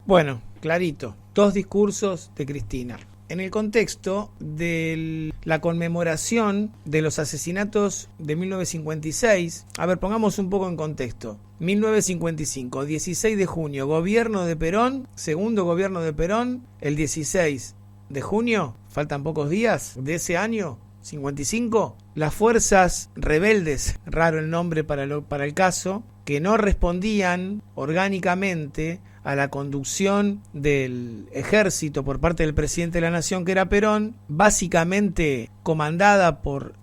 Bueno, clarito, 2 discursos de Cristina. En el contexto de la conmemoración de los asesinatos de 1956, a ver, pongamos un poco en contexto. 1955, 16 de junio, gobierno de Perón, segundo gobierno de Perón, el 16 de junio, faltan pocos días de ese año, 55, las fuerzas rebeldes, raro el nombre para el caso, que no respondían orgánicamente a la conducción del ejército por parte del presidente de la nación, que era Perón, básicamente comandada por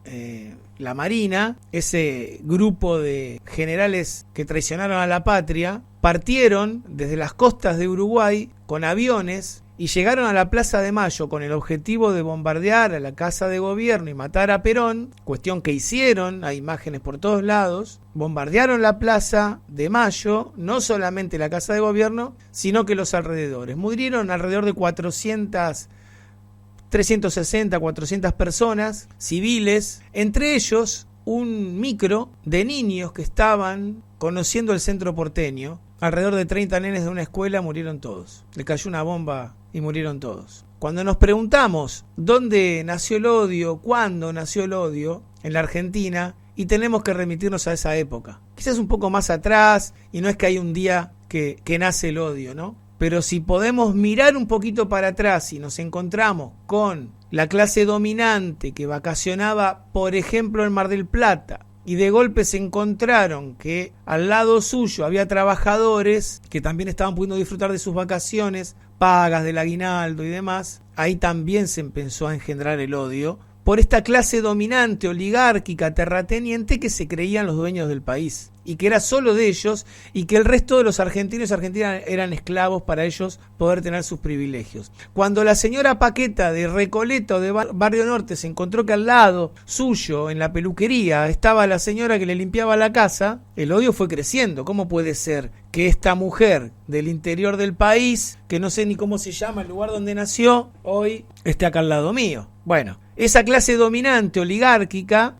la Marina, ese grupo de generales que traicionaron a la patria, partieron desde las costas de Uruguay con aviones y llegaron a la Plaza de Mayo con el objetivo de bombardear a la Casa de Gobierno y matar a Perón, cuestión que hicieron, hay imágenes por todos lados. Bombardearon la Plaza de Mayo, no solamente la Casa de Gobierno, sino que los alrededores. Murieron alrededor de 360, 400 personas civiles, entre ellos un micro de niños que estaban conociendo el centro porteño. Alrededor de 30 nenes de una escuela murieron todos. Le cayó una bomba y murieron todos. Cuando nos preguntamos dónde nació el odio, cuándo nació el odio en la Argentina, y tenemos que remitirnos a esa época. Quizás un poco más atrás, y no es que hay un día que nace el odio, ¿no? Pero si podemos mirar un poquito para atrás y nos encontramos con la clase dominante que vacacionaba, por ejemplo, en Mar del Plata, y de golpe se encontraron que al lado suyo había trabajadores que también estaban pudiendo disfrutar de sus vacaciones, pagas del aguinaldo y demás, ahí también se empezó a engendrar el odio por esta clase dominante, oligárquica, terrateniente que se creían los dueños del país y que era solo de ellos y que el resto de los argentinos y argentinas eran esclavos para ellos poder tener sus privilegios. Cuando la señora Paqueta de Recoleta o de Barrio Norte se encontró que al lado suyo, en la peluquería, estaba la señora que le limpiaba la casa, el odio fue creciendo. ¿Cómo puede ser que esta mujer del interior del país, que no sé ni cómo se llama el lugar donde nació, hoy esté acá al lado mío? Bueno, esa clase dominante, oligárquica,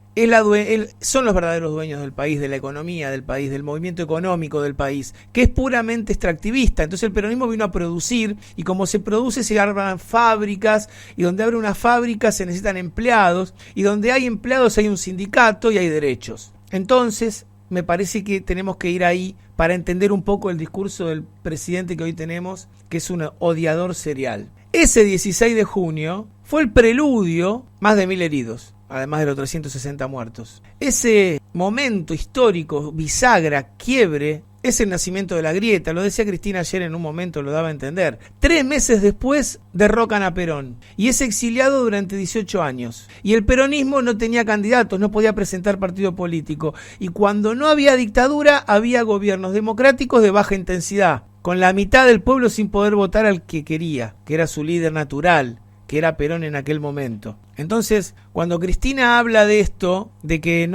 son los verdaderos dueños del país, de la economía del país, del movimiento económico del país, que es puramente extractivista. Entonces el peronismo vino a producir, y como se produce se arman fábricas, y donde abre una fábrica se necesitan empleados, y donde hay empleados hay un sindicato y hay derechos. Entonces me parece que tenemos que ir ahí para entender un poco el discurso del presidente que hoy tenemos, que es un odiador serial. Ese 16 de junio fue el preludio, más de 1000 heridos, además de los 360 muertos. Ese momento histórico, bisagra, quiebre, es el nacimiento de la grieta. Lo decía Cristina ayer en un momento, lo daba a entender. 3 meses después derrocan a Perón y es exiliado durante 18 años. Y el peronismo no tenía candidatos, no podía presentar partido político. Y cuando no había dictadura, había gobiernos democráticos de baja intensidad, con la mitad del pueblo sin poder votar al que quería, que era su líder natural, que era Perón en aquel momento. Entonces, cuando Cristina habla de esto, de que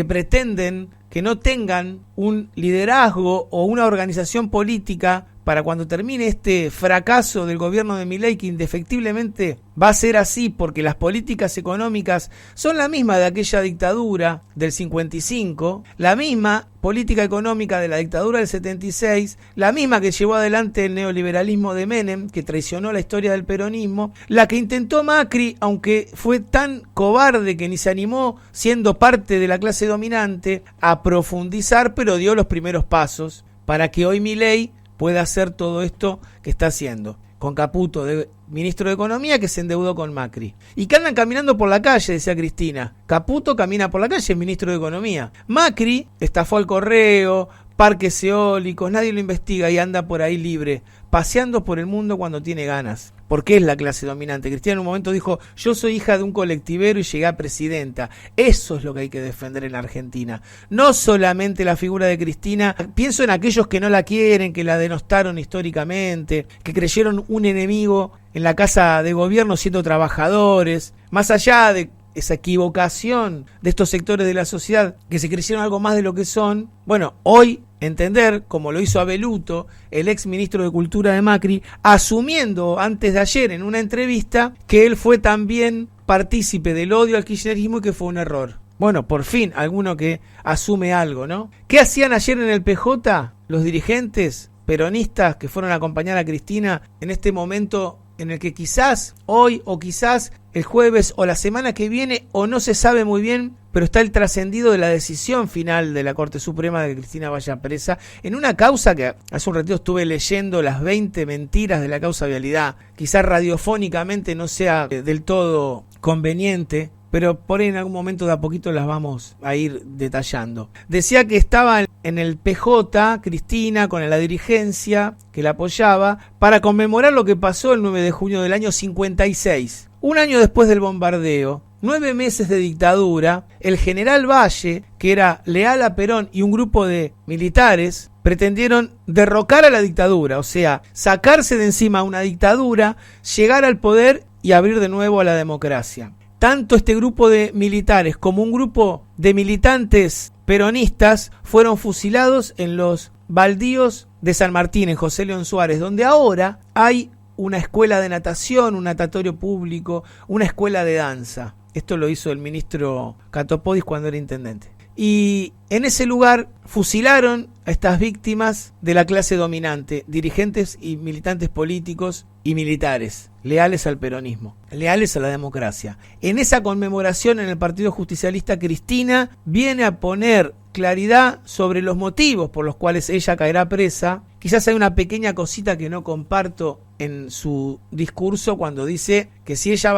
pretenden que no tengan un liderazgo o una organización política para cuando termine este fracaso del gobierno de Milei, que indefectiblemente va a ser así porque las políticas económicas son la misma de aquella dictadura del 55, la misma política económica de la dictadura del 76, la misma que llevó adelante el neoliberalismo de Menem, que traicionó la historia del peronismo, la que intentó Macri, aunque fue tan cobarde que ni se animó, siendo parte de la clase dominante, a profundizar, pero dio los primeros pasos para que hoy Milei pueda hacer todo esto que está haciendo, con Caputo de ministro de Economía, que se endeudó con Macri, y que andan caminando por la calle, decía Cristina. Caputo camina por la calle, es ministro de Economía. Macri estafó al correo, parques eólicos, nadie lo investiga y anda por ahí libre, paseando por el mundo cuando tiene ganas, porque es la clase dominante. Cristina en un momento dijo: yo soy hija de un colectivero y llegué a presidenta. Eso es lo que hay que defender en la Argentina, no solamente la figura de Cristina. Pienso en aquellos que no la quieren, que la denostaron históricamente, que creyeron un enemigo en la Casa de Gobierno siendo trabajadores, más allá de esa equivocación de estos sectores de la sociedad que se creyeron algo más de lo que son. Bueno, hoy entender, como lo hizo Abeluto, el ex ministro de Cultura de Macri, asumiendo antes de ayer en una entrevista que él fue también partícipe del odio al kirchnerismo y que fue un error. Bueno, por fin, alguno que asume algo, ¿no? ¿Qué hacían ayer en el PJ los dirigentes? peronistas que fueron a acompañar a Cristina en este momento en el que quizás hoy o quizás el jueves o la semana que viene, o no se sabe muy bien, pero está el trascendido de la decisión final de la Corte Suprema de que Cristina vaya presa en una causa que hace un ratito estuve leyendo las 20 mentiras de la causa Vialidad. Quizás radiofónicamente no sea del todo conveniente, pero por ahí en algún momento de a poquito las vamos a ir detallando. Decía que estaba en el PJ Cristina con la dirigencia que la apoyaba para conmemorar lo que pasó el 9 de junio del año 56. Un año después del bombardeo, 9 meses de dictadura, el general Valle, que era leal a Perón, y un grupo de militares pretendieron derrocar a la dictadura, o sea, sacarse de encima una dictadura, llegar al poder y abrir de nuevo a la democracia. Tanto este grupo de militares como un grupo de militantes peronistas fueron fusilados en los baldíos de San Martín, en José León Suárez, donde ahora hay una escuela de natación, un natatorio público, una escuela de danza. Esto lo hizo el ministro Catopodis cuando era intendente. Y en ese lugar fusilaron a estas víctimas de la clase dominante, dirigentes y militantes políticos y militares, leales al peronismo, leales a la democracia. En esa conmemoración en el Partido Justicialista, Cristina viene a poner claridad sobre los motivos por los cuales ella caerá presa. Quizás hay una pequeña cosita que no comparto en su discurso cuando dice que si ella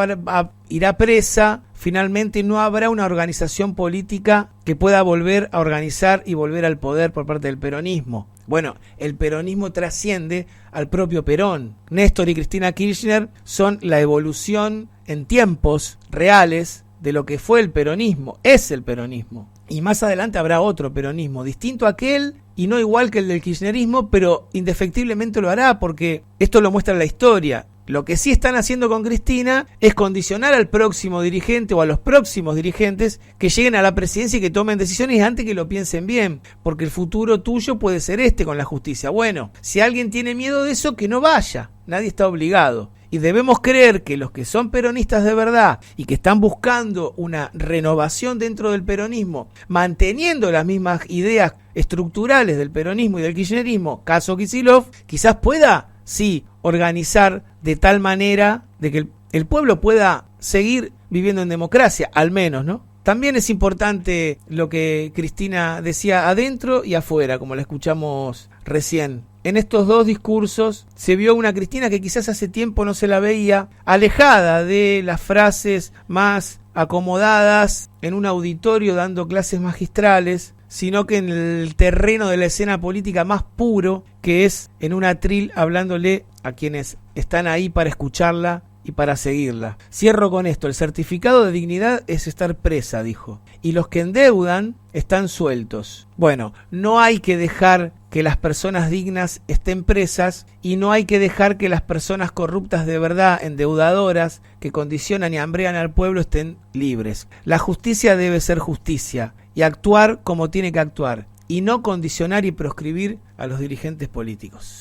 irá presa, finalmente no habrá una organización política que pueda volver a organizar y volver al poder por parte del peronismo. Bueno, el peronismo trasciende al propio Perón. Néstor y Cristina Kirchner son la evolución en tiempos reales de lo que fue el peronismo, es el peronismo. Y más adelante habrá otro peronismo, distinto a aquel y no igual que el del kirchnerismo, pero indefectiblemente lo hará porque esto lo muestra la historia. Lo que sí están haciendo con Cristina es condicionar al próximo dirigente o a los próximos dirigentes que lleguen a la presidencia y que tomen decisiones antes que lo piensen bien, porque el futuro tuyo puede ser con la justicia. Bueno, si alguien tiene miedo de eso, que no vaya, nadie está obligado. Y debemos creer que los que son peronistas de verdad y que están buscando una renovación dentro del peronismo, manteniendo las mismas ideas estructurales del peronismo y del kirchnerismo, caso Kicillof, quizás pueda, sí, organizar de tal manera de que el pueblo pueda seguir viviendo en democracia, al menos, ¿no? También es importante lo que Cristina decía adentro y afuera, como la escuchamos recién. En estos dos discursos se vio una Cristina que quizás hace tiempo no se la veía, alejada de las frases más acomodadas en un auditorio dando clases magistrales, sino que en el terreno de la escena política más puro, que es en un atril hablándole a quienes están ahí para escucharla y para seguirla. Cierro con esto: el certificado de dignidad es estar presa, dijo, y los que endeudan están sueltos. Bueno, no hay que dejar que las personas dignas estén presas y no hay que dejar que las personas corruptas de verdad, endeudadoras, que condicionan y hambrean al pueblo, estén libres. La justicia debe ser justicia y actuar como tiene que actuar, y no condicionar y proscribir a los dirigentes políticos.